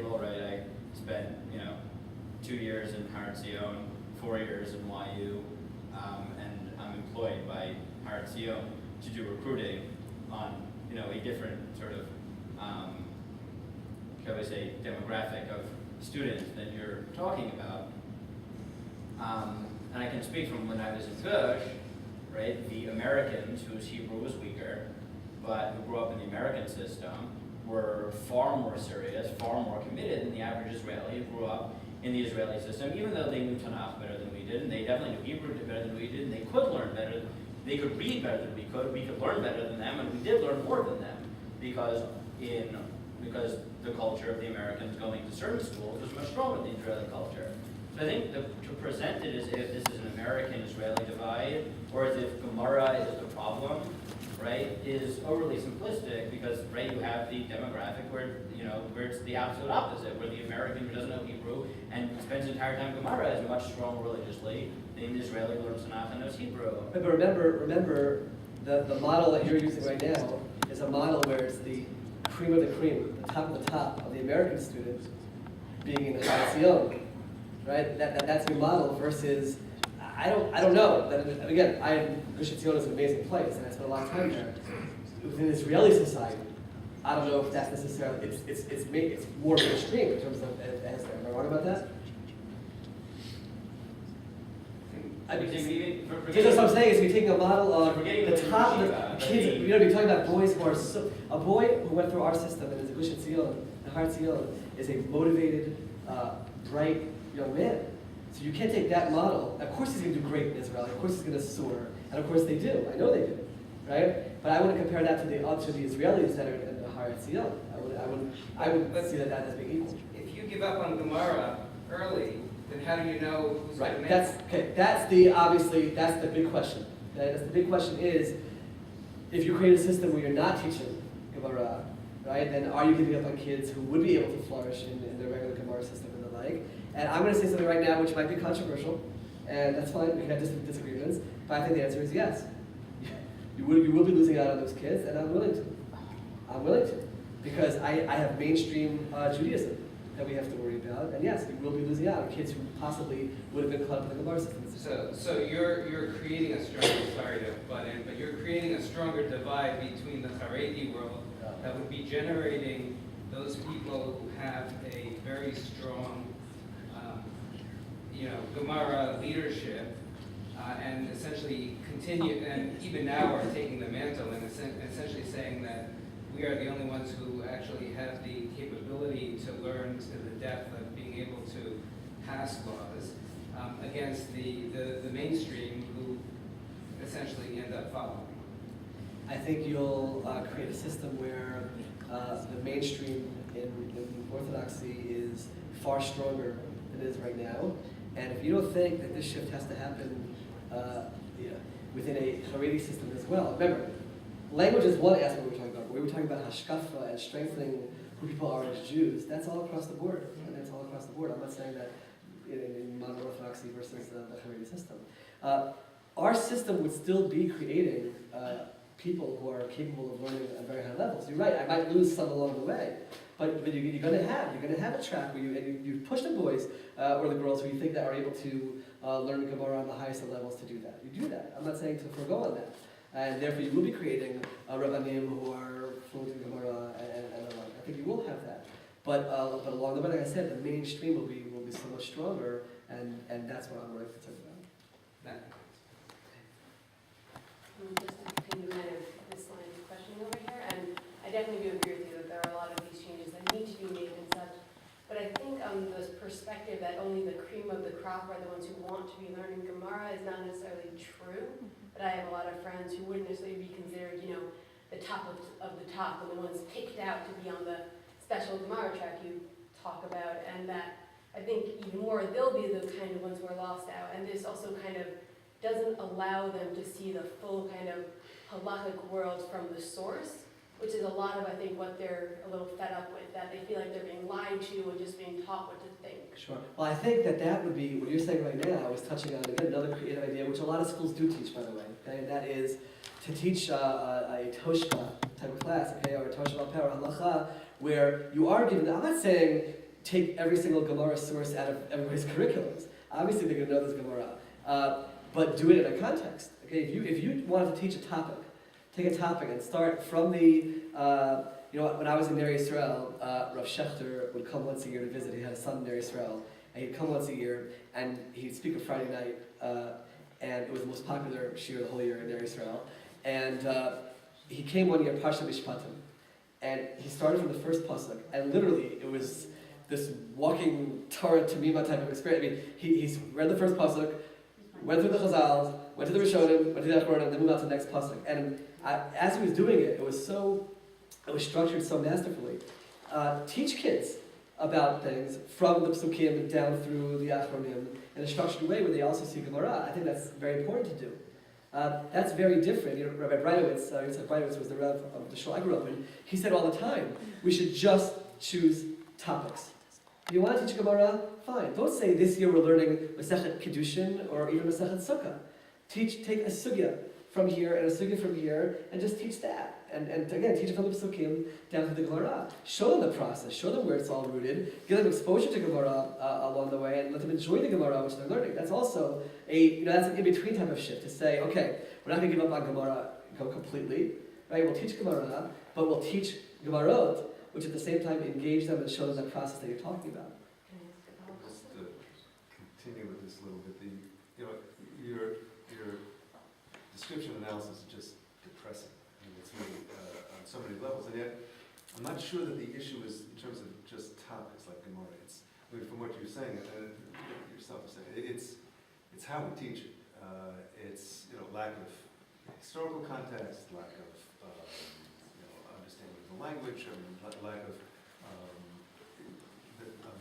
table, right? I spent 2 years in Har Zion, 4 years in YU, and I'm employed by Har Zion to do recruiting on a different sort of shall we say demographic of students that you're talking about. And I can speak from when I was in Gush, right? The Americans whose Hebrew was weaker, but who grew up in the American system, were far more serious, far more committed than the average Israeli who grew up in the Israeli system, even though they knew Tanakh better than we did, and they definitely knew Hebrew better than we did, and they could learn better, they could read better than we could learn better than them, and we did learn more than them, because the culture of the Americans going to certain schools was much stronger than the Israeli culture. So I think to present it as if this is an American-Israeli divide, or as if Gemara is the problem, right, is overly simplistic because, right, you have the demographic where it's the absolute opposite, where the American who doesn't know Hebrew and spends his entire time Gemara is much stronger religiously than the Israeli who learns Tanakh and knows Hebrew. But remember, the model that you're using right now is a model where it's the cream of the cream, the top of the American student being in Har Zion, right? That's your model versus. I don't know. And again, Gush Etzion is an amazing place, and I spent a lot of time there. Within Israeli society, I don't know if that's necessarily. It's more mainstream in terms of as there. Am I wrong about that? That's what I'm saying is we're taking a model of the top of the kids. We're talking about boys who are a boy who went through our system and is a Gush Etzion, the Har Zion, is a motivated, bright young man. So you can't take that model. Of course he's going to do great in Israel. Of course he's going to soar. And of course they do. I know they do. Right? But I wouldn't compare that to the Israelis that are in the Har Zion. I would see that as being equal. If you give up on Gemara early, then how do you know who's right? going to That's okay. That's the big question. Okay? That's the big question is, if you create a system where you're not teaching Gemara, right? Then are you giving up on kids who would be able to flourish in the regular Gemara system and the like? And I'm going to say something right now which might be controversial, and that's fine, we can have disagreements, but I think the answer is yes. You will be losing out on those kids, and I'm willing to. Because I have mainstream Judaism that we have to worry about, and yes, you will be losing out on kids who possibly would have been caught up in the Gemara system. So you're creating a stronger, sorry to butt in, but you're creating a stronger divide between the Haredi world that would be generating those people who have a very strong Gemara leadership, and essentially continue, and even now are taking the mantle and essentially saying that we are the only ones who actually have the capability to learn to the depth of being able to pass laws against the mainstream who essentially end up following. I think you'll create a system where the mainstream in Orthodoxy is far stronger than it is right now. And if you don't think that this shift has to happen within a Haredi system as well, remember, language is one aspect we're talking about. We were talking about hashkafa and strengthening who people are as Jews. That's all across the board, and that's all across the board. I'm not saying that in modern Orthodoxy versus the Haredi system. Our system would still be creating people who are capable of learning at very high levels. You're right. I might lose some along the way. But you're going to have a track where you push the boys or the girls who you think that are able to learn Gemara on the highest of levels to do that. You do that. I'm not saying to forego on that. And therefore you will be creating Rabbanim who are fluent in Gemara and the like. I think you will have that. But along the way, like I said, the mainstream will be so much stronger, and that's what I'm really concerned about. Just to continue kind of this line of questioning over here, and I definitely do agree with you that there are a lot of these changes that need to be made and such, but I think this perspective that only the cream of the crop are the ones who want to be learning Gemara is not necessarily true, but I have a lot of friends who wouldn't necessarily be considered, the top of the top, or the ones picked out to be on the special Gemara track you talk about, and that I think even more they'll be the kind of ones who are lost out, and this also kind of doesn't allow them to see the full kind of halachic world from the source, which is a lot of, I think, what they're a little fed up with, that they feel like they're being lied to and just being taught what to think. Sure. Well, I think that would be, what you're saying right now is touching on, again, another creative idea, which a lot of schools do teach, by the way, okay? And that is to teach a Toshka type of class, okay, or a Toshka al-Peh or halacha, where you are given, I'm not saying take every single Gemara source out of everybody's curriculums. Obviously, they're going to know this Gemara, but do it in a context. Okay, if you wanted to teach a topic, take a topic and start from the. When I was in Young Israel, Rav Schechter would come once a year to visit. He had a son in Young Israel, and he'd come once a year, and he'd speak on Friday night, and it was the most popular shiur the whole year in Young Israel. And he came one year, Parsha Mishpatim, and he started from the first pasuk, and literally it was this walking Torah Tamima type of experience. I mean, he read the first pasuk, went through the Chazals, went to the Rishonim, went to the Achronim, then moved on to the next pasuk. And as he was doing it, it was structured so masterfully. Teach kids about things from the Psukim down through the Achronim in a structured way where they also see Gemara. I think that's very important to do. That's very different. Rabbi Breitowitz, Yitzhak Breitowitz was the Rav of the shul I grew up in. He said all the time, we should just choose topics. If you want to teach Gemara, fine. Don't say this year we're learning Masechet Kiddushin or even Masechet Sukkah. Take a sugya from here and a sugya from here and just teach that. And again, teach it from the Psukim down to the Gemara. Show them the process. Show them where it's all rooted. Give them exposure to Gemara along the way, and let them enjoy the Gemara which they're learning. That's also that's an in-between type of shift to say, okay, we're not going to give up on Gemara completely, right? We'll teach Gemara, but we'll teach Gemarot, which at the same time engage them and show them that process that you're talking about. Just to continue with this a little bit, your description analysis is just depressing. I mean, it's really on so many levels, and yet I'm not sure that the issue is in terms of just topics like Gemara. From what you're saying, and yourself is saying, it's how we teach it. It's lack of historical context, lack of understanding of the language, lack of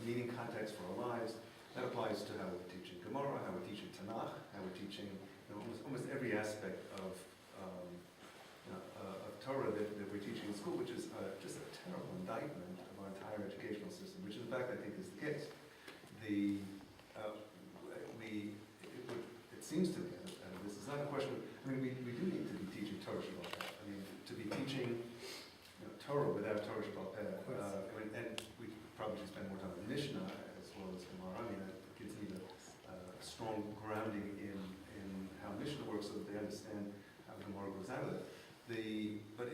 meaning context for our lives. That applies to how we're teaching Gemara, how we're teaching Tanakh, how we're teaching almost every aspect of Torah that we're teaching in school, which is just a terrible indictment of our entire educational system, which in fact I think is the case. It seems to me, and this is not a question, we do need to be teaching Torah Shabbat Peh. To be teaching Torah without Torah Shabbat Peh, and we probably should spend more time on Mishnah as well as Gemara. Kids need a strong grounding in how Mishnah works so that they understand how Gemara goes out of it. But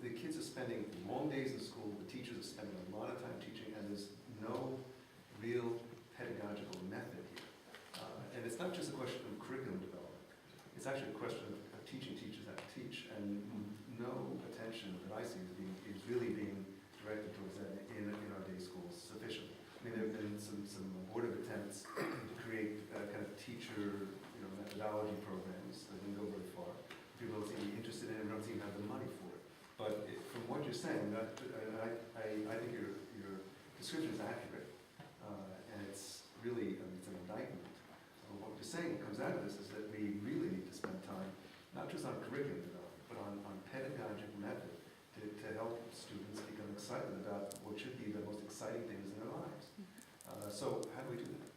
the kids are spending long days in school, the teachers are spending a lot of time teaching, and there's no real pedagogical method here. And it's not just a question of curriculum development, it's actually a question of teaching teachers how to teach, and no attention that I see is really being directed towards that in our day schools sufficiently. There have been some abortive attempts to create kind of teacher methodology programs that didn't go very far. People don't seem to be interested in it, don't seem to have the money for it. But from what you're saying, I think your description is accurate, and it's really it's an indictment. So what you're saying comes out of this is that we really need to spend time, not just on curriculum development, but on pedagogic method to help students become excited about what should be the most exciting things in their lives. So how do we do that?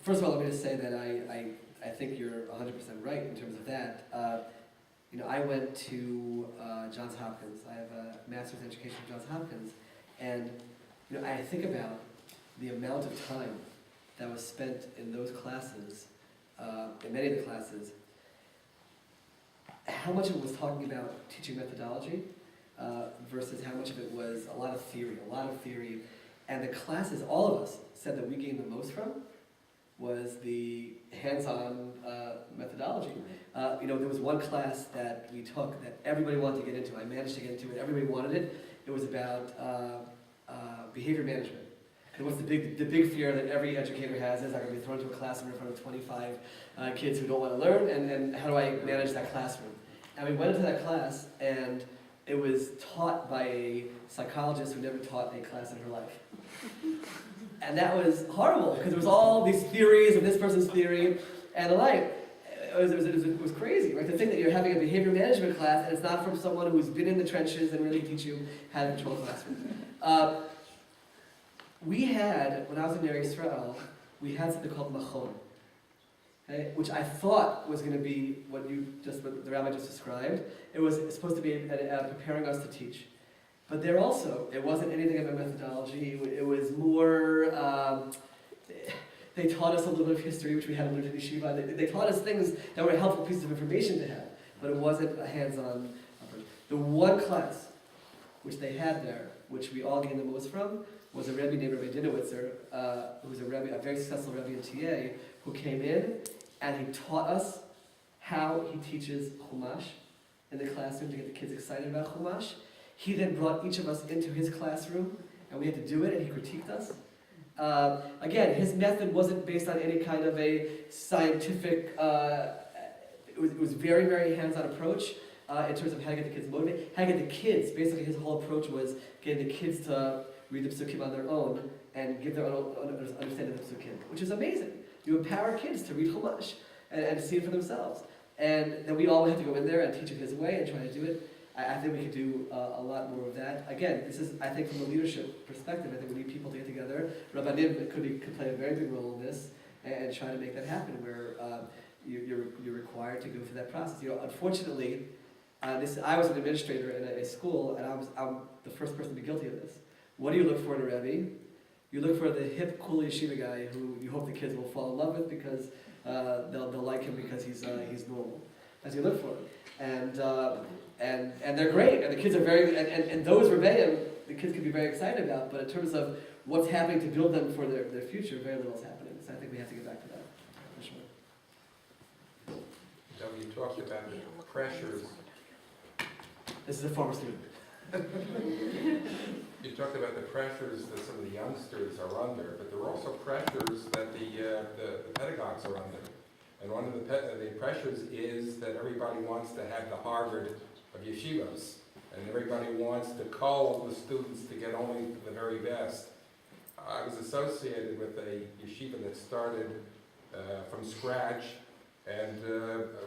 First of all, let me just say that I think you're 100% right in terms of that. I went to Johns Hopkins. I have a master's in education from Johns Hopkins, and I think about the amount of time that was spent in those classes, in many of the classes, how much of it was talking about teaching methodology versus how much of it was a lot of theory. And the classes, all of us said that we gained the most from was the hands-on methodology. There was one class that we took that everybody wanted to get into. I managed to get into it. Everybody wanted it. It was about behavior management. And what's the big fear that every educator has is I'm going to be thrown into a classroom in front of 25 kids who don't want to learn, and how do I manage that classroom? And we went into that class, and it was taught by a psychologist who never taught a class in her life. And that was horrible, because there was all these theories of this person's theory and the like. It was crazy, right? To think that you're having a behavior management class and it's not from someone who's been in the trenches and really teach you how to control the classroom. We had, when I was in Young Israel, we had something called machon. okay, which I thought was going to be what the rabbi just described. It was supposed to be preparing us to teach. But there also, it wasn't anything about methodology. It was more, they taught us a little bit of history, which we hadn't learned in yeshiva. They taught us things that were helpful pieces of information to have, but it wasn't a hands-on approach. The one class which they had there, which we all gained the most from, was a Rebbe named Rabbi Dinowitzer, who was a very successful Rebbe in TA, who came in and he taught us how he teaches Chumash in the classroom to get the kids excited about Chumash. He then brought each of us into his classroom, and we had to do it, and he critiqued us. Again, his method wasn't based on any kind of a scientific, it was very, very hands-on approach in terms of how to get the kids motivated, how to get the kids, basically his whole approach was getting the kids to read the psukim on their own and give their own understanding of the psukim, which is amazing. You empower kids to read Chumash and see it for themselves. And then we all have to go in there and teach it his way and try to do it. I think we could do a lot more of that. Again, this is, I think, from a leadership perspective, I think we need people to get together. Rabbanim could play a very big role in this and try to make that happen, where you're required to go through that process. Unfortunately, I was an administrator in a school, and I'm the first person to be guilty of this. What do you look for in a Rebbe? You look for the hip, cool yeshiva guy who you hope the kids will fall in love with because they'll like him because he's normal. That's what you look for. And they're great, and the kids are very, and those rebbeim, the kids can be very excited about, but in terms of what's happening to build them for their future, very little is happening. So I think we have to get back to that, for sure. Doug, you talked about the pressures. This is a former student. You talked about the pressures that some of the youngsters are under, but there are also pressures that the pedagogues are under. And one of the pressures is that everybody wants to have the Harvard of yeshivas, and everybody wants to cull the students to get only the very best. I was associated with a yeshiva that started from scratch and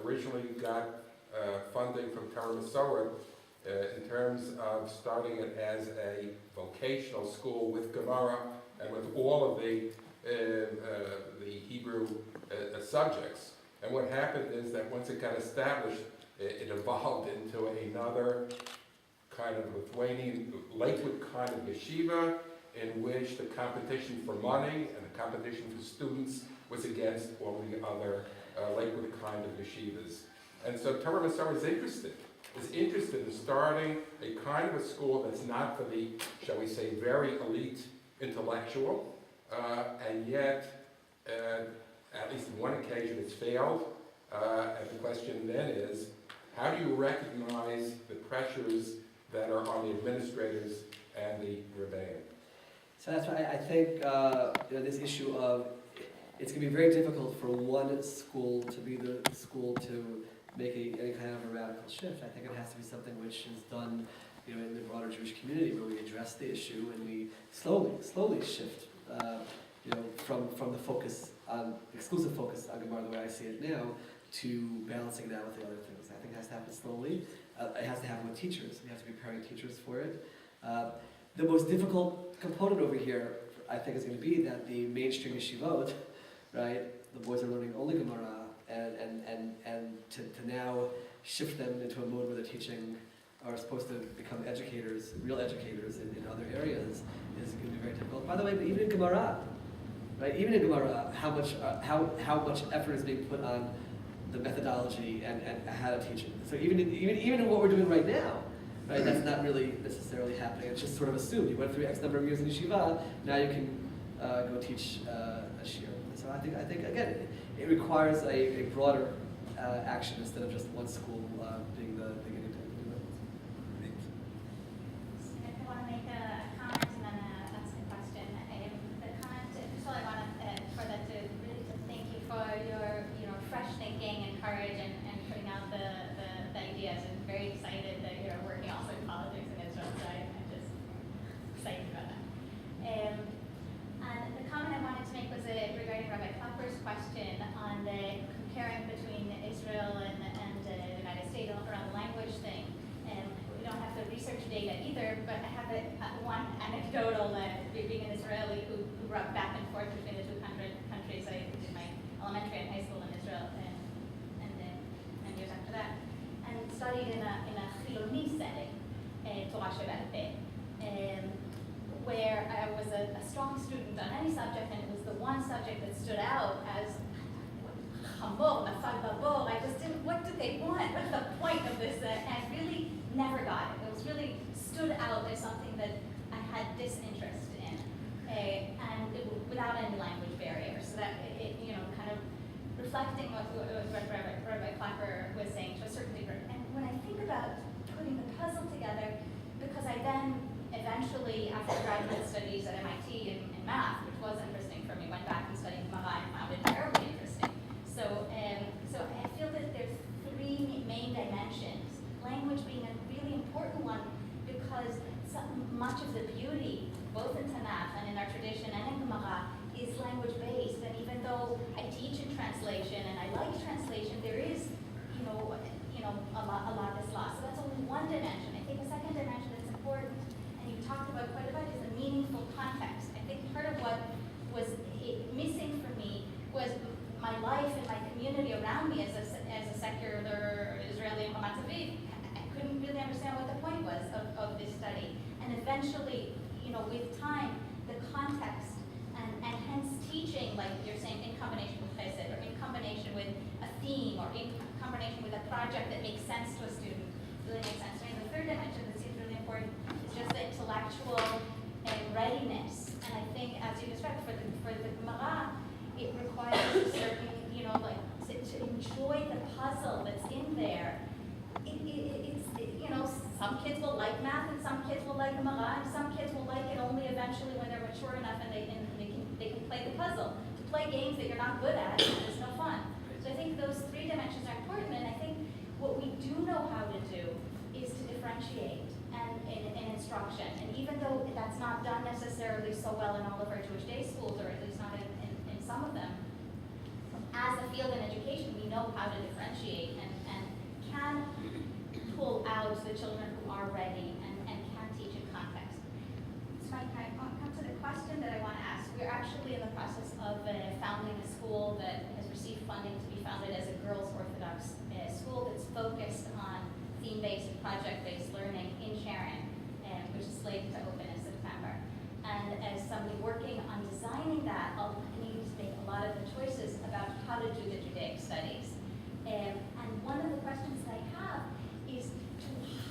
originally got funding from Torah Masorah in terms of starting it as a vocational school with Gemara and with all of the Hebrew subjects. And what happened is that once it got established, it evolved into another kind of Lithuanian, Lakewood kind of yeshiva, in which the competition for money and the competition for students was against all the other Lakewood kind of yeshivas. And so Torah Masorah is interested in starting a kind of a school that's not for the, shall we say, very elite intellectual, and yet, at least on one occasion, it's failed. And the question then is, how do you recognize the pressures that are on the administrators and the rebbeim? So that's why I think this issue of, it's going to be very difficult for one school to be the school to make any kind of a radical shift. I think it has to be something which is done in the broader Jewish community, where we address the issue and we slowly shift from the focus on, exclusive focus on Gemara, the way I see it now, to balancing that with the other things. I think it has to happen slowly. It has to happen with teachers. We have to be preparing teachers for it. The most difficult component over here, I think, is going to be that the mainstream yeshivot, right, the boys are learning only Gemara, and to now shift them into a mode where they're teaching, are supposed to become educators, real educators in other areas, is going to be very difficult. By the way, but even in Gemara, right, even in Gemara, how much effort is being put on the methodology and how to teach it. So even in what we're doing right now, right, that's not really necessarily happening. It's just sort of assumed. You went through X number of years in yeshiva, now you can go teach a shir. So I think again, it requires a broader action instead of just one school being the beginning to do it. I want to make a comment and then ask a question. The comment, first of all, I want to really thank you for your fresh thinking and courage and putting out the ideas. I'm very excited that you're working also in politics in Israel, so I'm just excited about that. And the comment I wanted to make was regarding Rabbi Klapper's question on the comparing between Israel and the United States around the language thing. And we don't have the research data either, but I have one anecdotal being an Israeli who grew up back and forth between the two countries. I did my elementary and high school in Israel Israel and years after that, and studied in a Chiloni setting, Torah Shebe'al Peh, where I was a strong student on any subject, and it was the one subject that stood out as Chamor, Nafal Babor. I just didn't, what did they want? What's the point of this? And I really never got it. It was really stood out as something that I had disinterest in, and without any language barrier. So that it kind of reflecting what Rabbi Klapper was saying to a certain degree. And when I think about putting the puzzle together, because I then eventually, after graduate studies at MIT in math, which was interesting for me, went back and studied Gemara and found it terribly interesting. So I feel that there's three main dimensions. Language being a really important one, because much of the beauty, both in Tanakh and in our tradition and in Gemara, is language-based. And even though I teach in translation and I like translation, there is, a lot that's lost. So that's only one dimension. I think a second dimension that's important, and you talked about quite a bit, is the meaningful context. I think part of what was missing for me was my life and my community around me as a secular Israeli in Ramat Aviv. I couldn't really understand what the point was of this study. And eventually, with time, the context and hence teaching, like you're saying, in combination with chesed, or in combination with a theme, or in combination with a project that makes sense to a student, really makes sense to me. The third dimension that seems really important is just the intellectual readiness. And I think, as you described, for the Gemara, it requires a certain, to enjoy the puzzle that's in there. Some kids will like math, and some kids will like Gemara, and some kids will like it only eventually when they're mature enough and they can play the puzzle. To play games that you're not good at is no fun. So I think those three dimensions are important, and I think what we do know how to do is to differentiate in instruction. And even though that's not done necessarily so well in all of our Jewish day schools, or at least not in some of them, as a field in education, we know how to differentiate and can pull out the children who are ready and can teach in context. So I come to the question that I want to ask. We're actually in the process of founding a school that has received funding to be founded as a girls' Orthodox school that's focused on theme-based and project-based learning in Sharon, which is slated to open in September. And as somebody working on designing that, I'll need to make a lot of the choices about how to do the Judaic studies. And one of the questions that I have is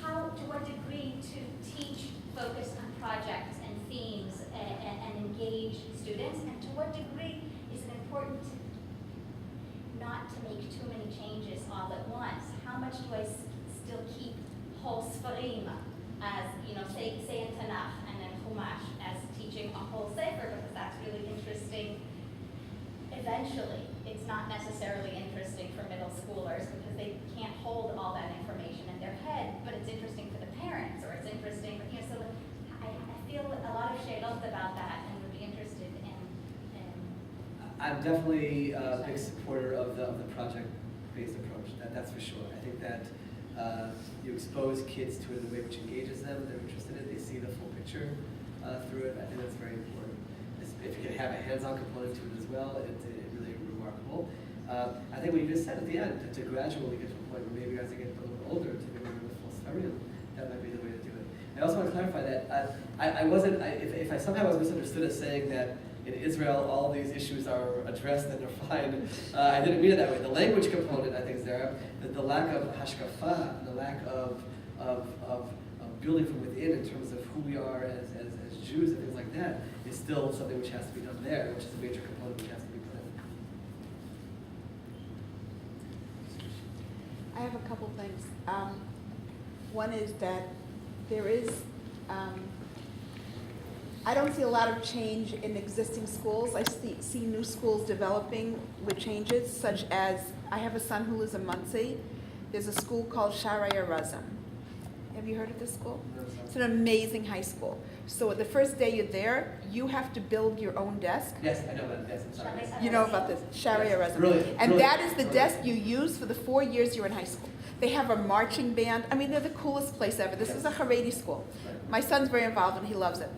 to what degree to teach focused on projects and themes and engage students, and to what degree is it important not to make too many changes all at once? How much do I still keep whole Sfarim as, say in Tanakh and then Chumash as teaching a whole Sefer, because that's really interesting eventually. It's not necessarily interesting for middle schoolers because they can't hold all that information in their head, but it's interesting for the parents, or it's interesting for, so I feel a lot of shadows about that and would be interested in. I'm definitely a big supporter of the project-based approach, that's for sure. I think that you expose kids to it in a way which engages them, they're interested in it, they see the full picture through it. I think that's very important. If you can have a hands-on component to it as well, it's really remarkable. I think what you just said at the end, to gradually get to a point where maybe as they get a little bit older, to maybe the full Sfarim, that might be the way to do it. I also want to clarify that if I somehow was misunderstood as saying that in Israel all these issues are addressed and they're fine, I didn't mean it that way. The language component, I think, is there. The lack of hashkafa, the lack of building from within in terms of who we are as Jews and things like that is still something which has to be done there, which is a major component which has to be put in. I have a couple things. One is that there is, I don't see a lot of change in existing schools. I see new schools developing with changes, such as, I have a son who lives in Monsey. There's a school called Aryeh. Have you heard of this school? It's an amazing high school. So the first day you're there, you have to build your own desk. Yes, I know about this. I'm sorry. You know about this, Aryeh. Brilliant. And Brilliant. that is the desk you use for the 4 years you're in high school. They have a marching band. I mean, they're the coolest place ever. This is a Haredi school. My son's very involved and he loves it.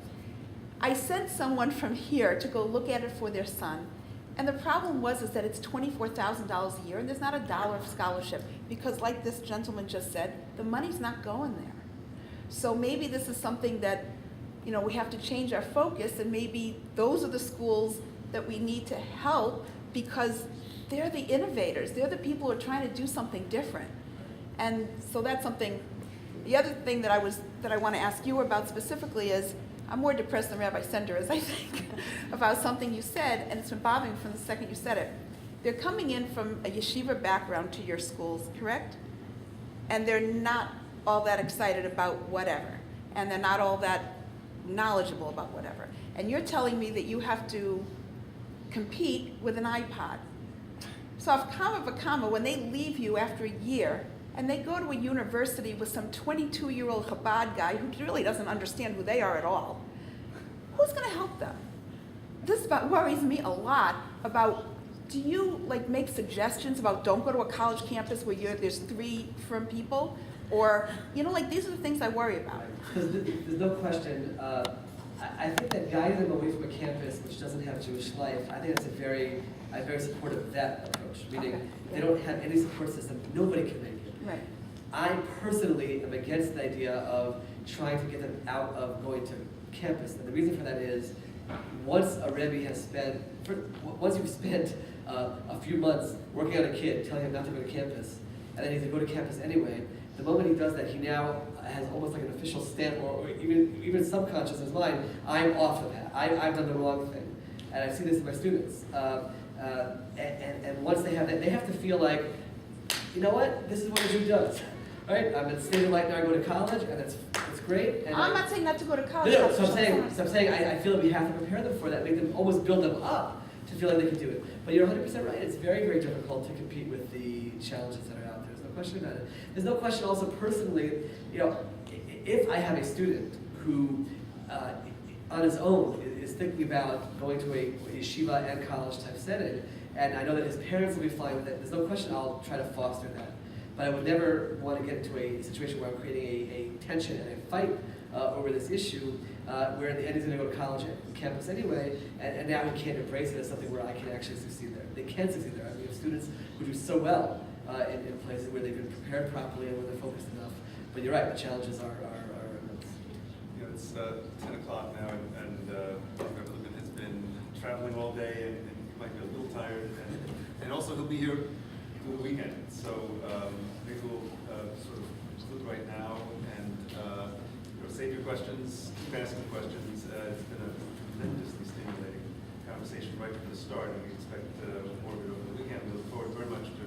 I sent someone from here to go look at it for their son. And the problem is that it's $24,000 a year, and there's not a dollar of scholarship, because like this gentleman just said, the money's not going there. So maybe this is something that, you know, we have to change our focus, and maybe those are the schools that we need to help, because they're the innovators. They're the people who are trying to do something different. And so that's something. The other thing that I want to ask you about specifically is, I'm more depressed than Rabbi Sender is, I think, about something you said, and it's been bothering me from the second you said it. They're coming in from a yeshiva background to your schools, correct? And they're not all that excited about whatever, and they're not all that knowledgeable about whatever. And you're telling me that you have to compete with an iPod. So if comma, when they leave you after a year, and they go to a university with some 22-year-old Chabad guy who really doesn't understand who they are at all, who's going to help them? This worries me a lot about, do you like make suggestions about don't go to a college campus where there's 3 firm people? Or, you know, like these are the things I worry about. There's no question. I think that guiding them away from a campus which doesn't have Jewish life, I think that's I'm very supportive of that approach. Meaning, Okay. if they don't have any support system, nobody can make it. Right. I personally am against the idea of trying to get them out of going to campus. And the reason for that is, once a Rebbe has once you've spent a few months working on a kid, telling him not to go to campus, and then he's going to go to campus anyway, the moment he does that, he now has almost like an official stamp, or even subconscious in his mind, I'm off the path. I've done the wrong thing. And I see this in my students. And once they have that, they have to feel like, you know what? This is what a Jew does, right? I'm at State of Light now. I go to college, and it's great. And I'm not saying not to go to college. No, so I'm saying I feel that we have to prepare them for that, make them almost build them up to feel like they can do it. But you're 100% right. It's very, very difficult to compete with the challenges that are out there. There's no question about it. There's no question also personally, you know, if I have a student who on his own is thinking about going to a yeshiva and college type setting, and I know that his parents will be fine with it, there's no question I'll try to foster that. But I would never want to get into a situation where I'm creating a tension and a fight over this issue, where in the end he's going to go to college campus anyway, and now he can't embrace it as something where I can actually succeed there. They can succeed there. I mean, we have students who do so well in places where they've been prepared properly and where they're focused enough. But you're right, the challenges are immense. You know, it's 10 o'clock now, and Rabbi Lipman has been traveling all day, and he might be a little tired, and also he'll be here through the weekend. So maybe we'll sort of conclude right now, and save your questions, keep asking questions. It's been a tremendously stimulating conversation right from the start, and we expect more of it over the weekend. We look forward very much to